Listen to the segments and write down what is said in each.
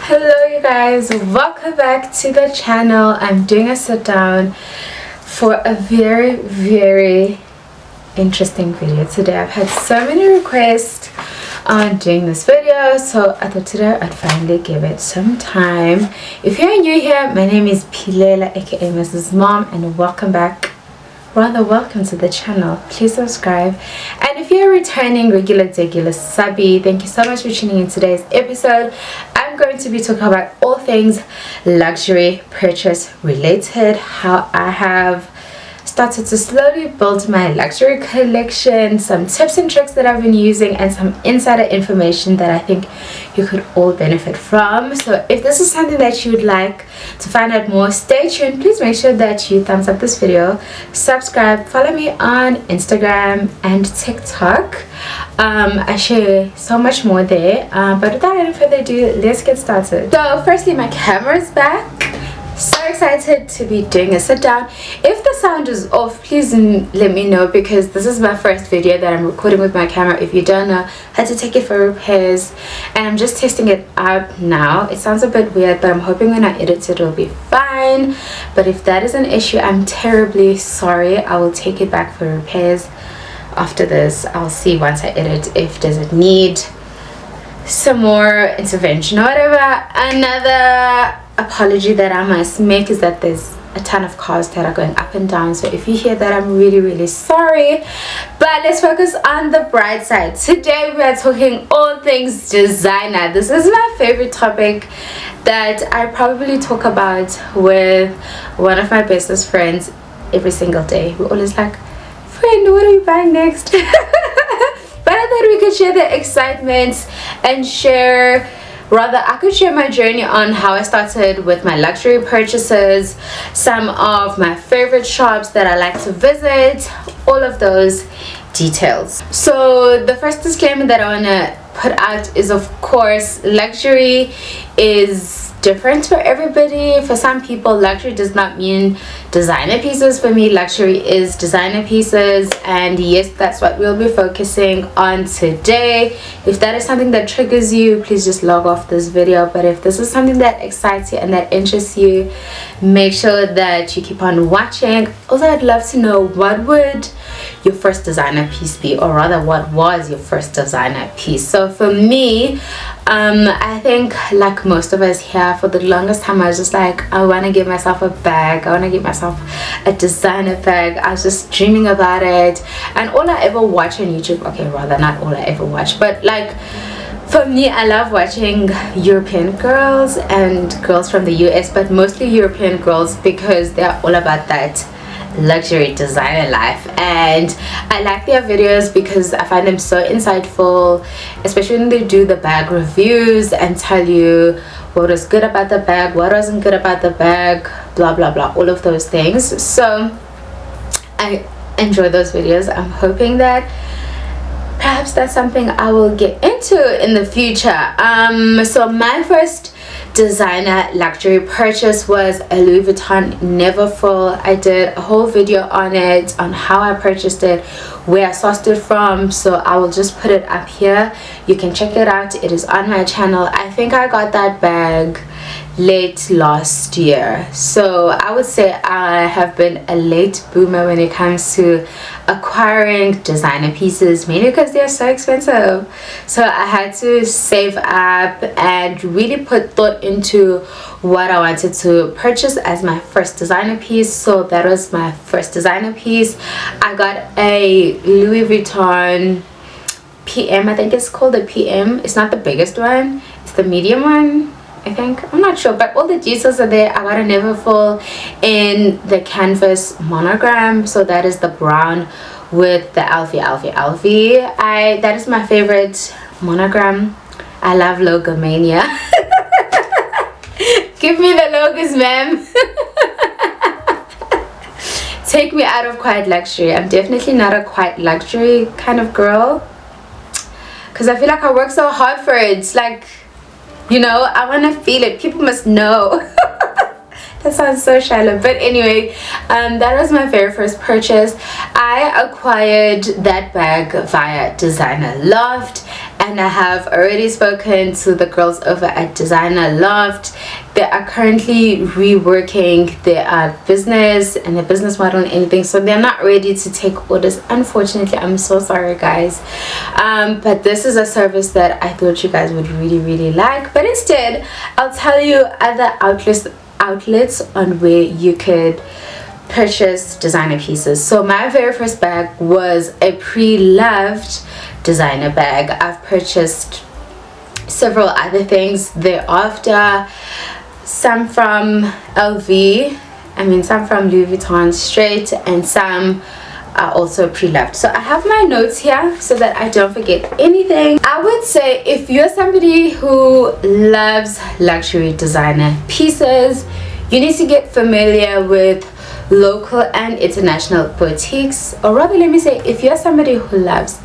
Hello you guys, welcome back to the channel. I'm doing a sit down for a very interesting video today. I've had so many requests on doing this video, so I thought today I'd finally give it some time. If you're new here, my name is Philela aka Mrs. Mom, and welcome to the channel. Please subscribe, and if you're a returning regular subby, thank you so much for tuning in today's episode. I'm going to be talking about all things luxury purchase related, how I have started to slowly build my luxury collection, some tips and tricks that I've been using, and some insider information that I think you could all benefit from. So if this is something that you would like to find out more, stay tuned. Please make sure that you thumbs up this video, subscribe, follow me on Instagram and TikTok. I share so much more there, but without any further ado, let's get started. So firstly, my camera's back. So excited to be doing a sit down. If the sound is off, please let me know, because this is my first video that I'm recording with my camera. If you don't know, I had to take it for repairs and I'm just testing it out now. It sounds a bit weird, but I'm hoping when I edit it will be fine. But if that is an issue, I'm terribly sorry. I will take it back for repairs after this. I'll see once I edit if does it need some more intervention or whatever. Another apology that I must make is that there's a ton of cars that are going up and down, so if you hear that, I'm really sorry. But let's focus on the bright side. Today we are talking all things designer. This is my favorite topic that I probably talk about with one of my bestest friends every single day. We're always like, friend, what are you buying next? But I thought we could share the excitement and I could share my journey on how I started with my luxury purchases, some of my favorite shops that I like to visit, all of those details. So the first disclaimer that I want to put out is, of course, luxury is different for everybody. For some people, luxury does not mean designer pieces. For me, luxury is designer pieces, and yes, that's what we'll be focusing on today. If that is something that triggers you, please just log off this video. But if this is something that excites you and that interests you, make sure that you keep on watching. Also, I'd love to know, what would your first designer piece be, or rather, what was your first designer piece? So for me, I think like most of us here, for the longest time I was just like, I want to give myself a bag, I want to give myself a designer bag. I was just dreaming about it, and all I ever watch on YouTube, okay, rather not all I ever watch, but like for me, I love watching European girls and girls from the US, but mostly European girls, because they're all about that luxury designer life, and I like their videos because I find them so insightful, especially when they do the bag reviews and tell you what was good about the bag, what wasn't good about the bag, blah blah blah, all of those things. So I enjoy those videos. I'm hoping that perhaps that's something I will get into in the future. So my first designer luxury purchase was a Louis Vuitton Neverfull. I did a whole video on it, on how I purchased it, where I sourced it from, so I will just put it up here. You can check it out. It is on my channel. I think I got that bag late last year, so I would say I have been a late boomer when it comes to acquiring designer pieces, mainly because they're so expensive. So I had to save up and really put thought into what I wanted to purchase as my first designer piece. So that was my first designer piece. I got a Louis Vuitton PM, I think it's called the PM. It's not the biggest one, it's the medium one, I think. I'm not sure, but all the details are there. I got a Neverfull in the canvas monogram, so that is the brown with the Alfie. That is my favorite monogram. I love logomania. Give me the logos, ma'am. Take me out of quiet luxury. I'm definitely not a quiet luxury kind of girl, because I feel like I work so hard for it. It's like, you know, I want to feel it. People must know. That sounds so shallow, but anyway, that was my very first purchase. I acquired that bag via Designer Loft, and I have already spoken to the girls over at Designer Loft. They are currently reworking their business and their business model and anything, so they're not ready to take orders, unfortunately. I'm so sorry, guys, but this is a service that I thought you guys would really like. But instead, I'll tell you other outlets on where you could purchase designer pieces. So my very first bag was a pre-loved designer bag. I've purchased several other things thereafter, some from LV, some from Louis Vuitton straight, and some are also pre-loved. So I have my notes here so that I don't forget anything. I would say if you're somebody who loves luxury designer pieces, you need to get familiar with local and international boutiques, or rather, let me say, if you're somebody who loves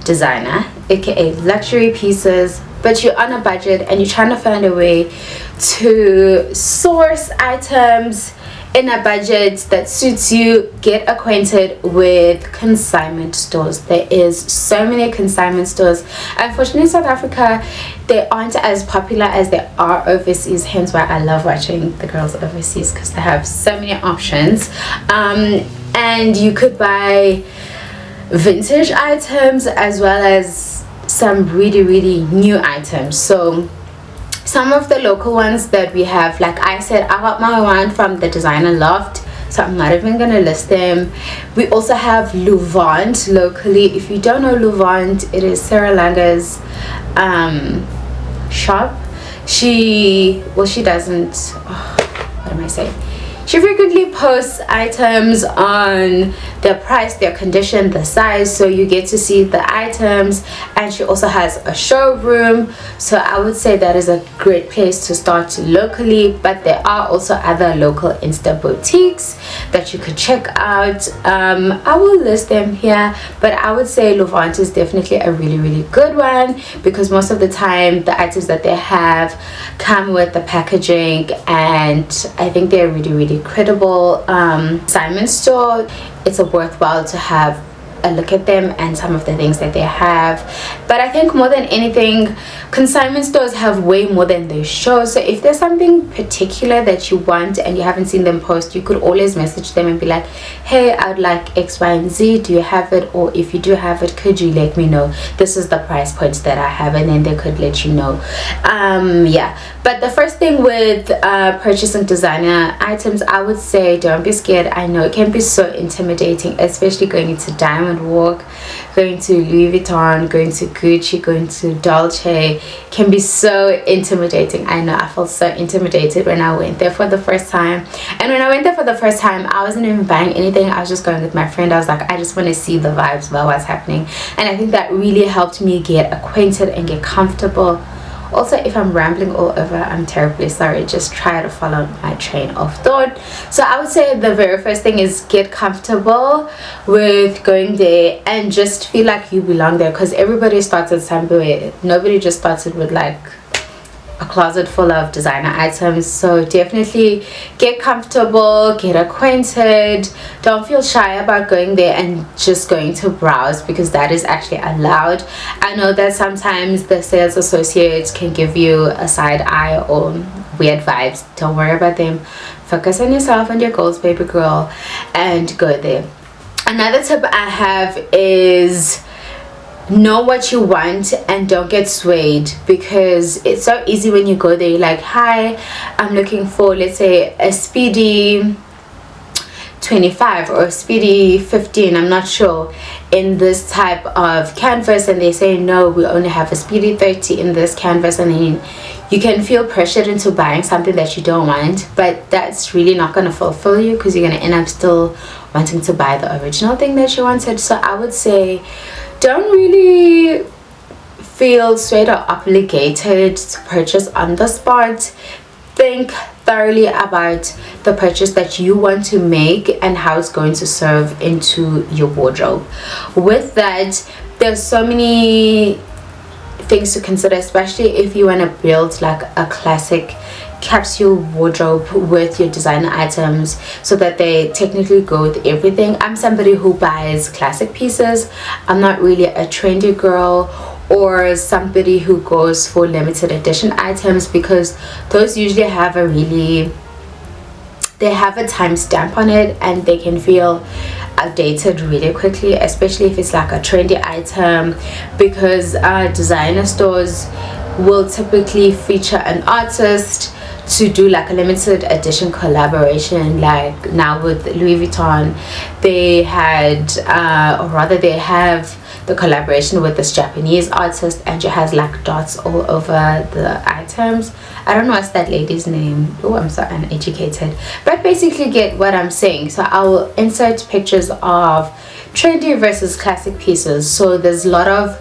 designer, aka luxury pieces, but you're on a budget and you're trying to find a way to source items in a budget that suits you, get acquainted with consignment stores. There is so many consignment stores. Unfortunately, in South Africa, they aren't as popular as they are overseas, hence why I love watching the girls overseas, because they have so many options. And you could buy vintage items as well as some really new items. So some of the local ones that we have, like I said, I got my one from the Designer Loft, so I'm not even gonna list them. We also have Louvant locally. If you don't know Louvant, it is Sarah Langer's shop. She doesn't, what am I saying? She frequently posts items on their price, their condition, the size, so you get to see the items. And she also has a showroom, so I would say that is a great place to start locally. But there are also other local Insta boutiques that you could check out. I will list them here, but I would say Louvant is definitely a really good one, because most of the time the items that they have come with the packaging, and I think they're really credible. Simon store, it's a worthwhile to have a look at them and some of the things that they have. But I think more than anything, consignment stores have way more than they show. So if there's something particular that you want and you haven't seen them post, you could always message them and be like, hey, I'd like X, Y, and Z, do you have it? Or if you do have it, could you let me know? This is the price points that I have, and then they could let you know. Yeah, but the first thing with purchasing designer items, I would say don't be scared. I know it can be so intimidating, especially going into Diamond Walk, going to Louis Vuitton, going to Gucci, going to Dolce, can be so intimidating. I know, I felt so intimidated when I went there for the first time. And when I went there for the first time, I wasn't even buying anything. I was just going with my friend. I was like, I just want to see the vibes about what's happening. And I think that really helped me get acquainted and get comfortable. Also, if I'm rambling all over, I'm terribly sorry. Just try to follow my train of thought. So I would say the very first thing is get comfortable with going there and just feel like you belong there, because everybody starts at somewhere. Nobody just started with like a closet full of designer items. So definitely get comfortable, get acquainted. Don't feel shy about going there and just going to browse, because that is actually allowed. I know that sometimes the sales associates can give you a side eye or weird vibes. Don't worry about them. Focus on yourself and your goals, baby girl, and go there. Another tip I have is know what you want and don't get swayed, because it's so easy when you go there. You're like, hi, I'm looking for, let's say, a speedy 25 or a speedy 15, I'm not sure, in this type of canvas, and they say no, we only have a speedy 30 in this canvas, and then you can feel pressured into buying something that you don't want. But that's really not going to fulfill you, because you're going to end up still wanting to buy the original thing that you wanted. So I would say don't really feel swayed or obligated to purchase on the spot. Think thoroughly about the purchase that you want to make and how it's going to serve into your wardrobe. With that, there's so many things to consider, especially if you want to build like a classic capsule wardrobe with your designer items, so that they technically go with everything. I'm somebody who buys classic pieces. I'm not really a trendy girl or somebody who goes for limited edition items, because those usually have a timestamp on it and they can feel outdated really quickly, especially if it's like a trendy item, because designer stores will typically feature an artist to do like a limited edition collaboration. Like now with Louis Vuitton, they had or rather they have the collaboration with this Japanese artist, and she has like dots all over the items. I don't know what's that lady's name. Oh, I'm so uneducated, but basically get what I'm saying. So I will insert pictures of trendy versus classic pieces. So there's a lot of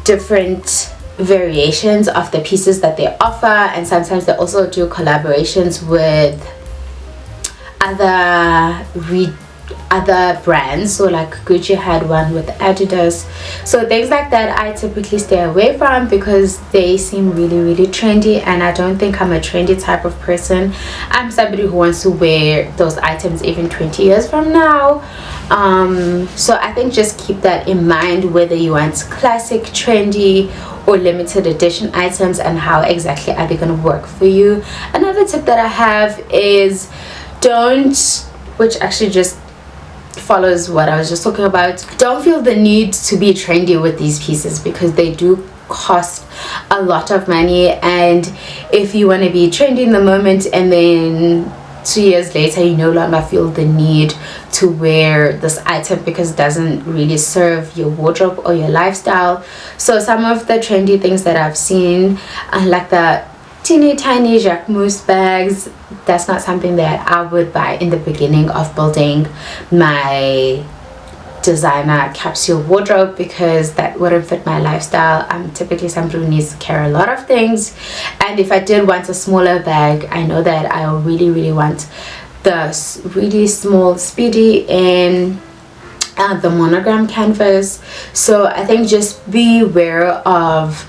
different variations of the pieces that they offer, and sometimes they also do collaborations with other brands. So like Gucci had one with Adidas. So things like that I typically stay away from because they seem really trendy, and I don't think I'm a trendy type of person. I'm somebody who wants to wear those items even 20 years from now. So I think just keep that in mind, whether you want classic, trendy, or limited edition items, and how exactly are they going to work for you. Another tip that I have is which actually just follows what I was just talking about, don't feel the need to be trendy with these pieces, because they do cost a lot of money. And if you want to be trendy in the moment and then 2 years later you no longer feel the need to wear this item because it doesn't really serve your wardrobe or your lifestyle. So some of the trendy things that I've seen, like the teeny tiny Jacquemus bags, that's not something that I would buy in the beginning of building my designer capsule wardrobe, because that wouldn't fit my lifestyle. I'm typically somebody who needs to carry a lot of things, and if I did want a smaller bag, I know that I really want the really small Speedy in the monogram canvas. So I think just be aware of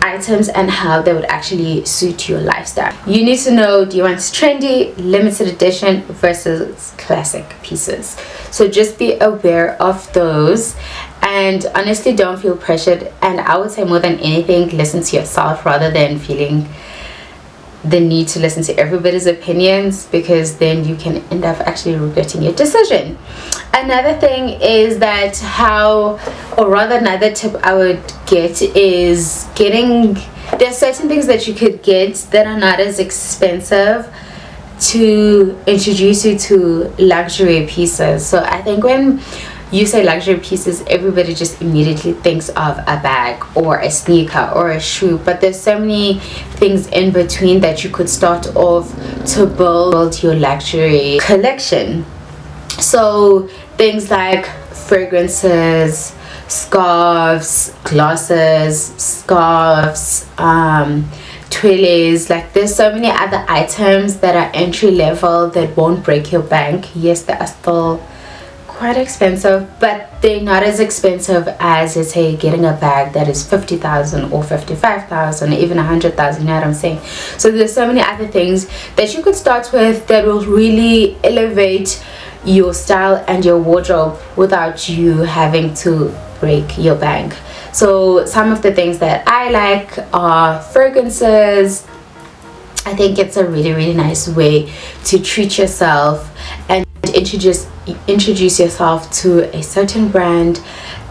items and how they would actually suit your lifestyle. You need to know, do you want trendy, limited edition versus classic pieces? So just be aware of those, and honestly don't feel pressured. And I would say more than anything, listen to yourself rather than feeling the need to listen to everybody's opinions, because then you can end up actually regretting your decision. Another thing is that another tip I would get is there's certain things that you could get that are not as expensive to introduce you to luxury pieces. So I think when you say luxury pieces, everybody just immediately thinks of a bag or a sneaker or a shoe, but there's so many things in between that you could start off to build your luxury collection. So things like fragrances, scarves, glasses, toiles, like there's so many other items that are entry level that won't break your bank. Yes, they are still quite expensive, but they're not as expensive as, let's say, getting a bag that is 50,000 or 55,000, even 100,000. You know what I'm saying? So there's so many other things that you could start with that will really elevate your style and your wardrobe without you having to break your bank. So some of the things that I like are fragrances. I think it's a really nice way to treat yourself and introduce yourself to a certain brand,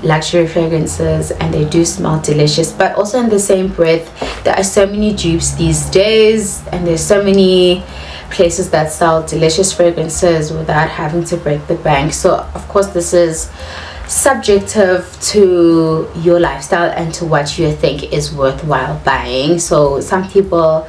luxury fragrances, and they do smell delicious. But also in the same breath, there are so many dupes these days, and there's so many places that sell delicious fragrances without having to break the bank. So of course this is subjective to your lifestyle and to what you think is worthwhile buying. So some people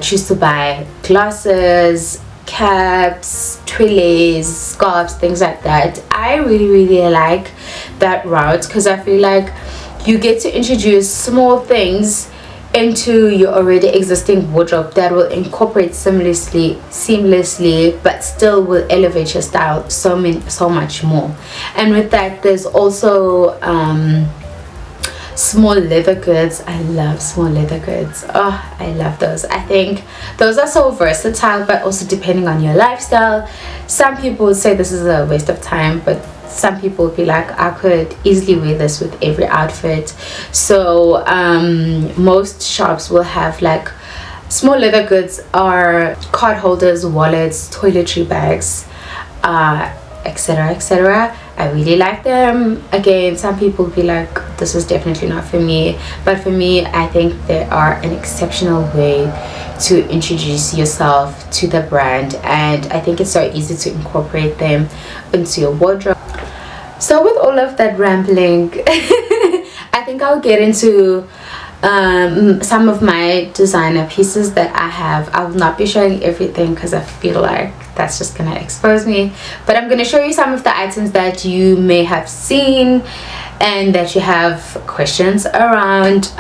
choose to buy glasses, caps, toiles, scarves, things like that. I really like that route, because I feel like you get to introduce small things into your already existing wardrobe that will incorporate seamlessly, but still will elevate your style so much more. And with that, there's also small leather goods. I love small leather goods. Oh, I love those. I think those are so versatile, but also depending on your lifestyle. Some people would say this is a waste of time, but some people would be like, I could easily wear this with every outfit. So most shops will have like small leather goods or card holders, wallets, toiletry bags, etc, etc. I really like them. Again, some people will be like, this is definitely not for me, but for me, I think they are an exceptional way to introduce yourself to the brand, and I think it's so easy to incorporate them into your wardrobe. So with all of that rambling, I think I'll get into some of my designer pieces that I have. I will not be showing everything because I feel like that's just gonna expose me, but I'm gonna show you some of the items that you may have seen and that you have questions around.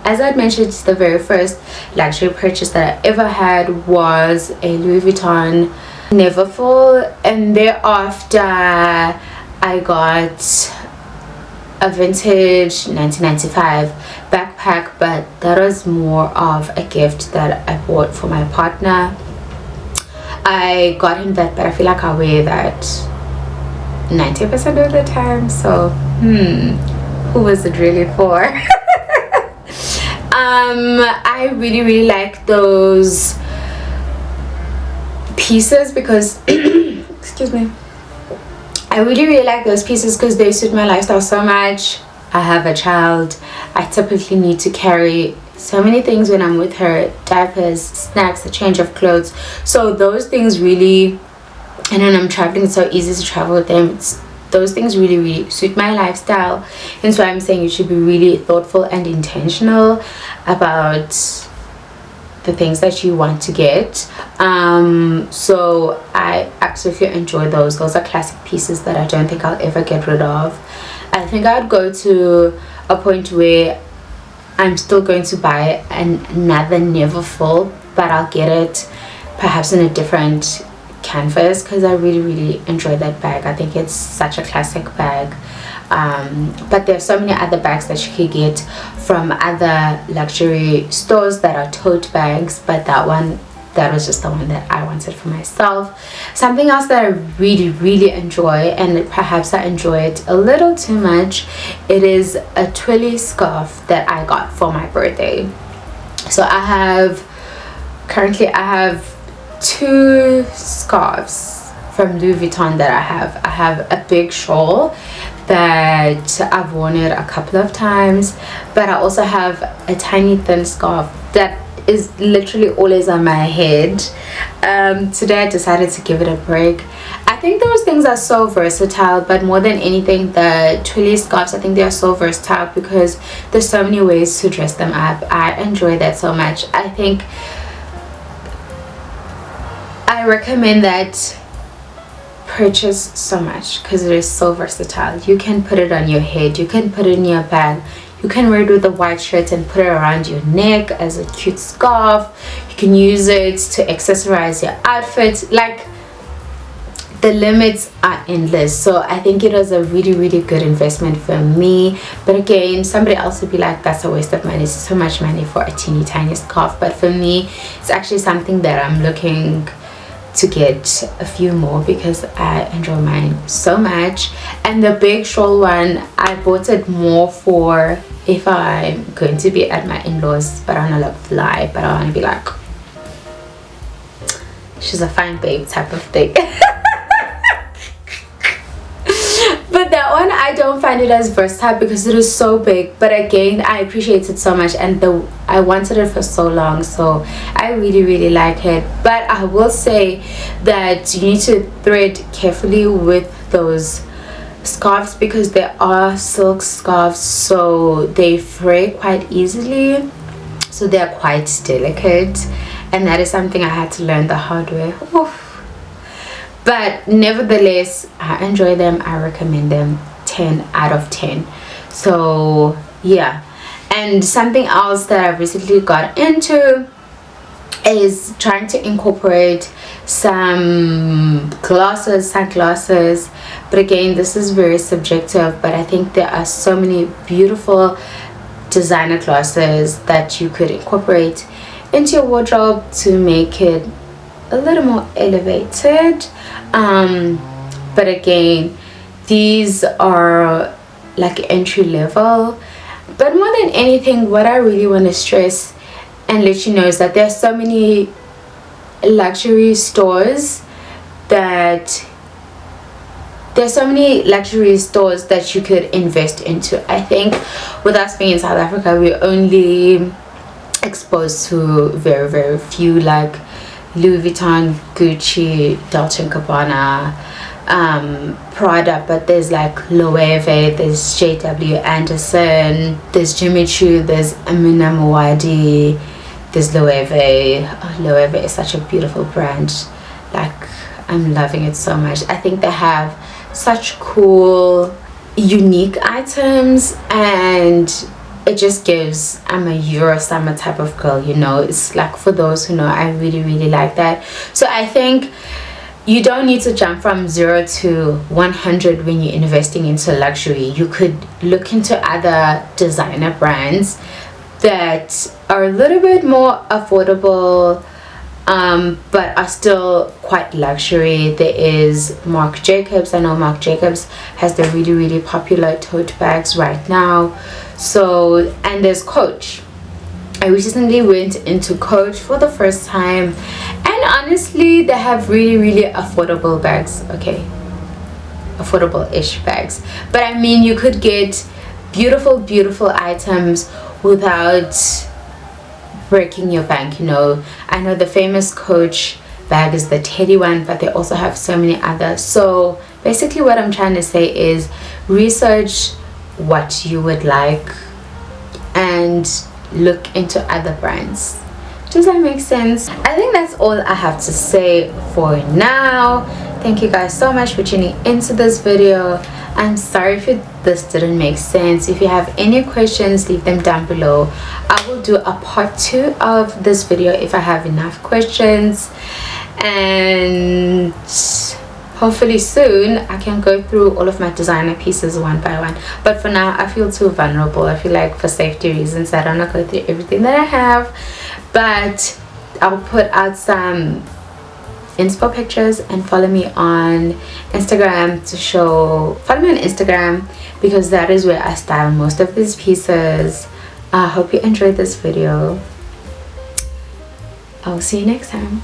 As I mentioned, the very first luxury purchase that I ever had was a Louis Vuitton Neverfull, and thereafter I got a vintage 1995 backpack, but that was more of a gift that I bought for my partner. I got him that, but I feel like I wear that 90% of the time, so who was it really for? I really like those pieces because excuse me, I really like those pieces because they suit my lifestyle so much. I have a child. I typically need to carry so many things when I'm with her: diapers, snacks, a change of clothes. So those things really, and when I'm traveling, it's so easy to travel with them. Those things really suit my lifestyle, and so I'm saying you should be really thoughtful and intentional about the things that you want to get. So I absolutely enjoy those. Those are classic pieces that I don't think I'll ever get rid of. I think I'd go to a point where I'm still going to buy another Neverfull, but I'll get it perhaps in a different canvas because I really enjoy that bag. I think it's such a classic bag. But there's so many other bags that you could get from other luxury stores that are tote bags, but that was just the one that I wanted for myself. Something else that I really enjoy, and perhaps I enjoy it a little too much, it is a twilly scarf that I got for my birthday. So currently I have 2 scarves from Louis Vuitton that I have a big shawl that I've worn it a couple of times, but I also have a tiny thin scarf that is literally always on my head. Today I decided to give it a break. I think those things are so versatile, but more than anything, the twilly scarves, I think they are so versatile because there's so many ways to dress them up. I enjoy that so much. I think I recommend that purchase so much because it is so versatile. You can put it on your head, you can put it in your bag, you can wear it with a white shirt and put it around your neck as a cute scarf. You can use it to accessorize your outfit. Like, the limits are endless. So I think it was a really good investment for me. But again, somebody else would be like, that's a waste of money, it's so much money for a teeny tiny scarf. But for me, it's actually something that I'm looking to get a few more because I enjoy mine so much. And the big shawl one, I bought it more for if I'm going to be at my in-laws, but I want to look fly, but I want to be like, she's a fine babe type of thing. But that one, I don't find it as versatile because it is so big. But again, I appreciate it so much, and I wanted it for so long, so I really like it. But I will say that you need to thread carefully with those scarves because they are silk scarves, so they fray quite easily, so they're quite delicate, and that is something I had to learn the hard way. Oof. But nevertheless, I enjoy them. I recommend them. 10 out of 10. So yeah. And something else that I've recently got into is trying to incorporate some sunglasses, but again, this is very subjective. But I think there are so many beautiful designer glasses that you could incorporate into your wardrobe to make it a little more elevated. But again, these are like entry level. But more than anything, what I really want to stress and let you know is that there's so many luxury stores that you could invest into. I think with us being in South Africa, we're only exposed to very, very few, like Louis Vuitton, Gucci, Dolce & Gabbana, Prada, but there's like Loewe, there's J.W. Anderson, there's Jimmy Choo, there's Amina Muaddi, there's Loewe. Oh, Loewe is such a beautiful brand. Like, I'm loving it so much. I think they have such cool, unique items, and it just gives, I'm a Euro summer type of girl, you know. It's like, for those who know, I really, really like that. So I think you don't need to jump from 0 to 100 when you're investing into luxury. You could look into other designer brands that are a little bit more affordable, but are still quite luxury. There is Marc Jacobs. I know Marc Jacobs has the really, really popular tote bags right now. So, and there's Coach. I recently went into Coach for the first time, and honestly, they have really, really affordable bags. Okay, affordable-ish bags, but I mean, you could get beautiful, beautiful items without breaking your bank, you know. I know the famous Coach bag is the Teddy one, but they also have so many others. So basically what I'm trying to say is research what you would like and look into other brands. Does that make sense? I think that's all I have to say for now. Thank you guys so much for tuning into this video. I'm sorry if this didn't make sense. If you have any questions, leave them down below. I will do a part 2 of this video if I have enough questions, and hopefully soon I can go through all of my designer pieces one by one. But for now, I feel too vulnerable. I feel like for safety reasons I don't want to go through everything that I have, but I'll put out some inspo pictures, and follow me on Instagram because that is where I style most of these pieces. I hope you enjoyed this video. I'll see you next time.